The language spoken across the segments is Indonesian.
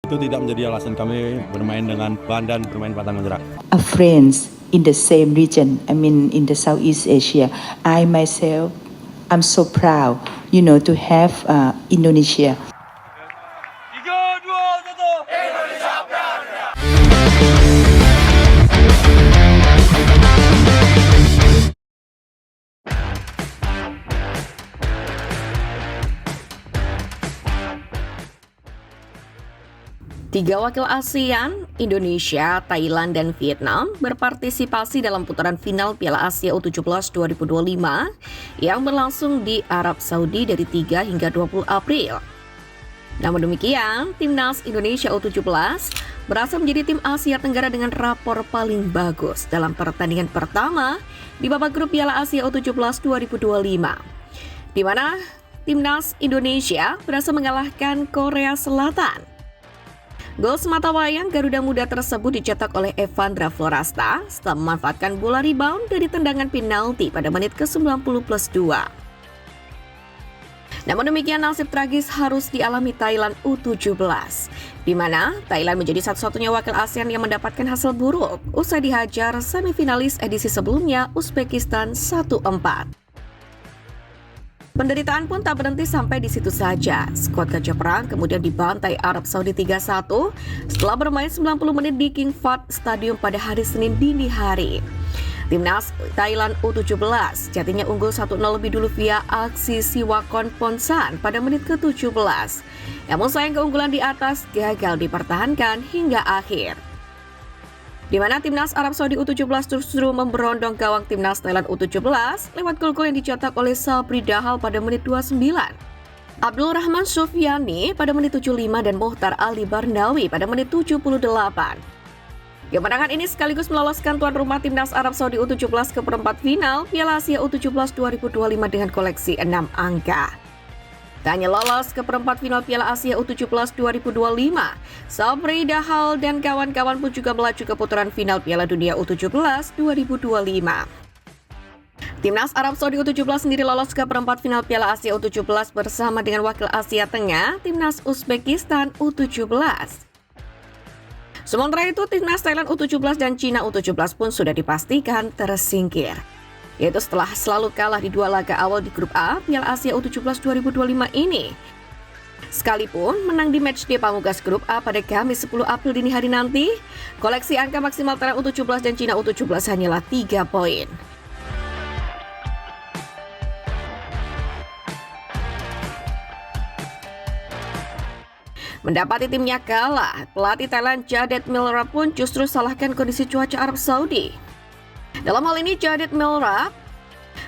Itu tidak menjadi alasan kami bermain dengan ban dan bermain pantang menyerah. Friends in the same region, I mean in the Southeast Asia, I myself, I'm so proud, to have Indonesia. Tiga wakil ASEAN, Indonesia, Thailand, dan Vietnam berpartisipasi dalam putaran final Piala Asia U17 2025 yang berlangsung di Arab Saudi dari 3 hingga 20 April. Namun demikian, Timnas Indonesia U17 berhasil menjadi tim Asia Tenggara dengan rapor paling bagus dalam pertandingan pertama di babak grup Piala Asia U17 2025, di mana Timnas Indonesia berhasil mengalahkan Korea Selatan. Gol sematawayang Garuda Muda tersebut dicetak oleh Evandra Florasta setelah memanfaatkan bola rebound dari tendangan penalti pada menit ke-90+2. Namun demikian nasib tragis harus dialami Thailand U17, di mana Thailand menjadi satu-satunya wakil ASEAN yang mendapatkan hasil buruk usai dihajar semifinalis edisi sebelumnya Uzbekistan 1-4. Penderitaan pun tak berhenti sampai di situ saja. Skuad Gajah Perang kemudian dibantai Arab Saudi 3-1 setelah bermain 90 menit di King Fahd Stadium pada hari Senin dini hari. Timnas Thailand U17 jadinya unggul 1-0 lebih dulu via aksi Siwakon Ponsan pada menit ke-17. Namun sayang keunggulan di atas gagal dipertahankan hingga akhir, di mana Timnas Arab Saudi U17 justru memberondong gawang Timnas Thailand U17 lewat gol-gol yang dicetak oleh Sabri Dahal pada menit 29, Abdul Rahman Sufyani pada menit 75 dan Mohtar Ali Barnawi pada menit 78. Kemenangan ini sekaligus meloloskan tuan rumah Timnas Arab Saudi U17 ke perempat final Piala Asia U17 2025 dengan koleksi 6 angka. Tak hanya lolos ke perempat final Piala Asia U17 2025, Sabri Dahal dan kawan-kawan pun juga melaju ke putaran final Piala Dunia U17 2025. Timnas Arab Saudi U17 sendiri lolos ke perempat final Piala Asia U17 bersama dengan wakil Asia Tengah, Timnas Uzbekistan U17. Sementara itu, Timnas Thailand U17 dan Cina U17 pun sudah dipastikan tersingkir, yaitu setelah selalu kalah di dua laga awal di grup A Piala Asia U17 2025 ini. Sekalipun menang di matchday pamungkas grup A pada Kamis 10 April dini hari nanti, koleksi angka maksimal Thailand U17 dan Cina U17 hanyalah 3 poin. Mendapati timnya kalah, pelatih Thailand Jaded Milrap pun justru salahkan kondisi cuaca Arab Saudi. Dalam hal ini, Jaded Milrap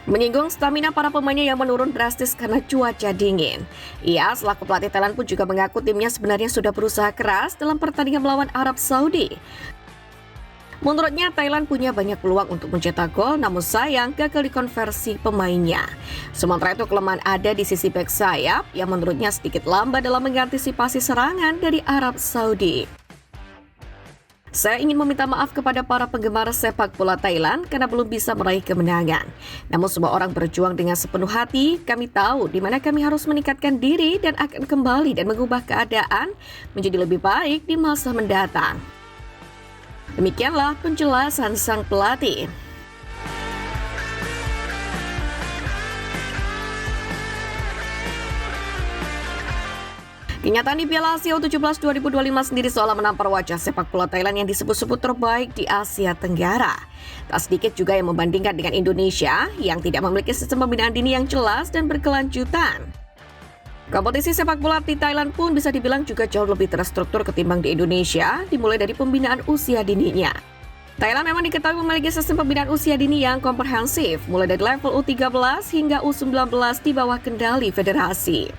menyinggung stamina para pemainnya yang menurun drastis karena cuaca dingin. Ia selaku pelatih Thailand pun juga mengaku timnya sebenarnya sudah berusaha keras dalam pertandingan melawan Arab Saudi. Menurutnya, Thailand punya banyak peluang untuk mencetak gol, namun sayang gagal dikonversi pemainnya. Sementara itu, kelemahan ada di sisi bek sayap yang menurutnya sedikit lambat dalam mengantisipasi serangan dari Arab Saudi. Saya ingin meminta maaf kepada para penggemar sepak bola Thailand karena belum bisa meraih kemenangan. Namun semua orang berjuang dengan sepenuh hati. Kami tahu di mana kami harus meningkatkan diri dan akan kembali dan mengubah keadaan menjadi lebih baik di masa mendatang. Demikianlah penjelasan sang pelatih. Kenyataan di Piala Asia U17 2025 sendiri seolah menampar wajah sepak bola Thailand yang disebut-sebut terbaik di Asia Tenggara. Tak sedikit juga yang membandingkan dengan Indonesia yang tidak memiliki sistem pembinaan dini yang jelas dan berkelanjutan. Kompetisi sepak bola di Thailand pun bisa dibilang juga jauh lebih terstruktur ketimbang di Indonesia, dimulai dari pembinaan usia dininya. Thailand memang diketahui memiliki sistem pembinaan usia dini yang komprehensif, mulai dari level U13 hingga U19 di bawah kendali federasi.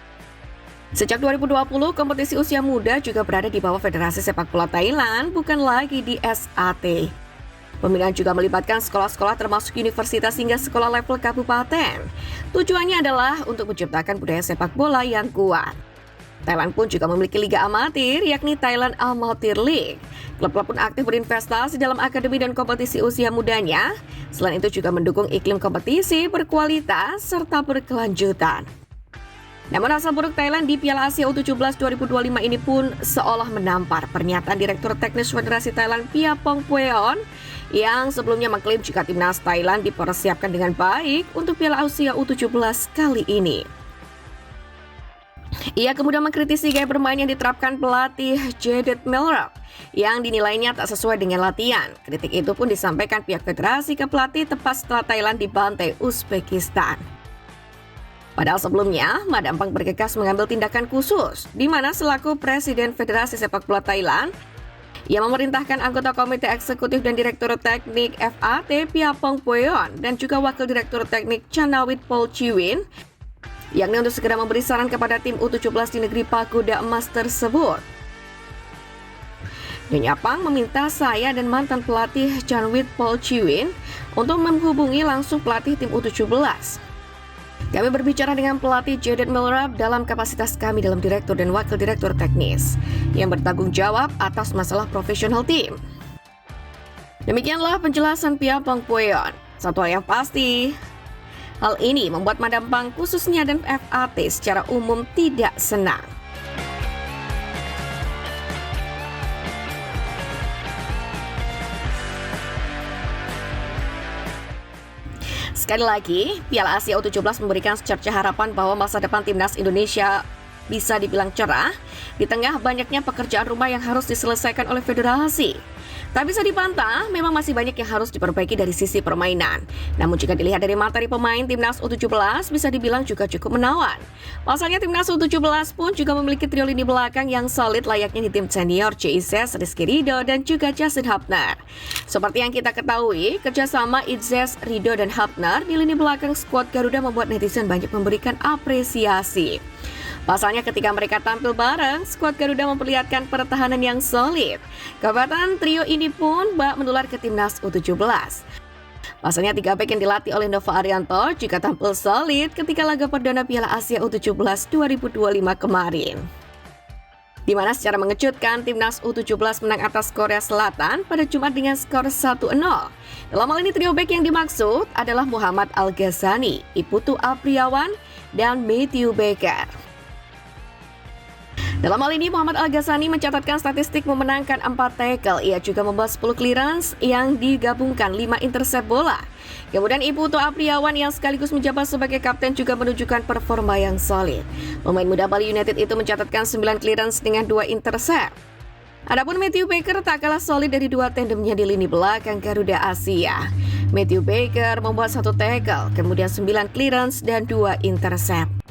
Sejak 2020, kompetisi usia muda juga berada di bawah Federasi Sepak Bola Thailand, bukan lagi di SAT. Pembinaan juga melibatkan sekolah-sekolah termasuk universitas hingga sekolah level kabupaten. Tujuannya adalah untuk menciptakan budaya sepak bola yang kuat. Thailand pun juga memiliki liga amatir, yakni Thailand Amateur League. Klub-klub pun aktif berinvestasi dalam akademi dan kompetisi usia mudanya. Selain itu juga mendukung iklim kompetisi berkualitas serta berkelanjutan. Namun hasil buruk Thailand di Piala Asia U17 2025 ini pun seolah menampar pernyataan Direktur Teknis Federasi Thailand Piapong Pueon yang sebelumnya mengklaim jika timnas Thailand dipersiapkan dengan baik untuk Piala Asia U17 kali ini. Ia kemudian mengkritisi gaya bermain yang diterapkan pelatih Jaded Milrap yang dinilainya tak sesuai dengan latihan. Kritik itu pun disampaikan pihak federasi ke pelatih tepat setelah Thailand dibantai Uzbekistan. Padahal sebelumnya, Madampang bergegas mengambil tindakan khusus, di mana selaku Presiden Federasi Sepak Bola Thailand, ia memerintahkan anggota Komite Eksekutif dan Direktur Teknik FAT Piapong Pueon dan juga Wakil Direktur Teknik Chanawit Polchiwin, yakni untuk segera memberi saran kepada tim U17 di negeri Pagoda Emas tersebut. Nyonya Pang meminta saya dan mantan pelatih Chanawit Polchiwin untuk menghubungi langsung pelatih tim U17. Kami berbicara dengan pelatih Jaded Milrap dalam kapasitas kami dalam direktur dan wakil direktur teknis yang bertanggung jawab atas masalah profesional tim. Demikianlah penjelasan Piapong Pueon. Satu hal yang pasti, hal ini membuat Madampang khususnya dan FAT secara umum tidak senang. Sekali lagi, Piala Asia U17 memberikan secerca harapan bahwa masa depan timnas Indonesia bisa dibilang cerah di tengah banyaknya pekerjaan rumah yang harus diselesaikan oleh federasi. Tak bisa dibantah, memang masih banyak yang harus diperbaiki dari sisi permainan. Namun jika dilihat dari materi pemain, timnas U17 bisa dibilang juga cukup menawan. Pasalnya timnas U17 pun juga memiliki trio lini belakang yang solid layaknya di tim senior Izzes, Rizky Ridho, dan juga Justin Hubner. Seperti yang kita ketahui, kerjasama Izzes, Ridho, dan Hubner di lini belakang skuad Garuda membuat netizen banyak memberikan apresiasi. Pasalnya ketika mereka tampil bareng, skuad Garuda memperlihatkan pertahanan yang solid. Kekuatan trio ini pun bak menular ke timnas U17. Pasalnya 3 bek yang dilatih oleh Nova Arianto juga tampil solid ketika laga perdana Piala Asia U17 2025 kemarin. Di mana secara mengejutkan timnas U17 menang atas Korea Selatan pada Jumat dengan skor 1-0. Dalam hal ini trio bek yang dimaksud adalah Muhammad Al-Ghazani, Iputu Apriawan, dan Matthew Baker. Dalam hal ini, Muhammad Al-Ghazani mencatatkan statistik memenangkan 4 tackle. Ia juga membuat 10 clearance yang digabungkan 5 intercept bola. Kemudian Iputu Apriawan yang sekaligus menjabat sebagai kapten juga menunjukkan performa yang solid. Pemain muda Bali United itu mencatatkan 9 clearance dengan 2 intercept. Adapun Matthew Baker tak kalah solid dari 2 tandemnya di lini belakang Garuda Asia. Matthew Baker membuat 1 tackle, kemudian 9 clearance dan 2 intercept.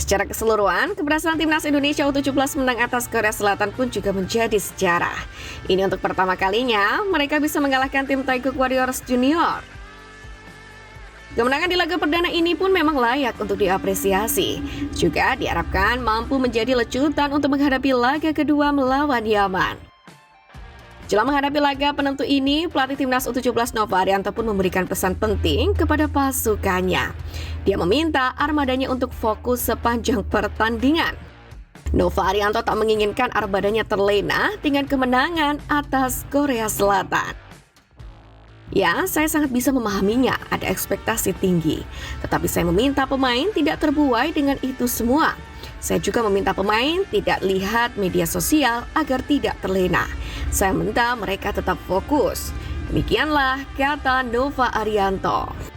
Secara keseluruhan, keberhasilan timnas Indonesia U17 menang atas Korea Selatan pun juga menjadi sejarah. Ini untuk pertama kalinya mereka bisa mengalahkan tim Taekwondo Warriors Junior. Kemenangan di laga perdana ini pun memang layak untuk diapresiasi. Juga diharapkan mampu menjadi lecutan untuk menghadapi laga kedua melawan Yaman. Jelang menghadapi laga penentu ini, pelatih timnas U17 Nova Arianto pun memberikan pesan penting kepada pasukannya. Dia meminta armadanya untuk fokus sepanjang pertandingan. Nova Arianto tak menginginkan armadanya terlena dengan kemenangan atas Korea Selatan. Ya, saya sangat bisa memahaminya, ada ekspektasi tinggi. Tetapi saya meminta pemain tidak terbuai dengan itu semua. Saya juga meminta pemain tidak lihat media sosial agar tidak terlena. Saya minta mereka tetap fokus. Demikianlah kata Nova Arianto.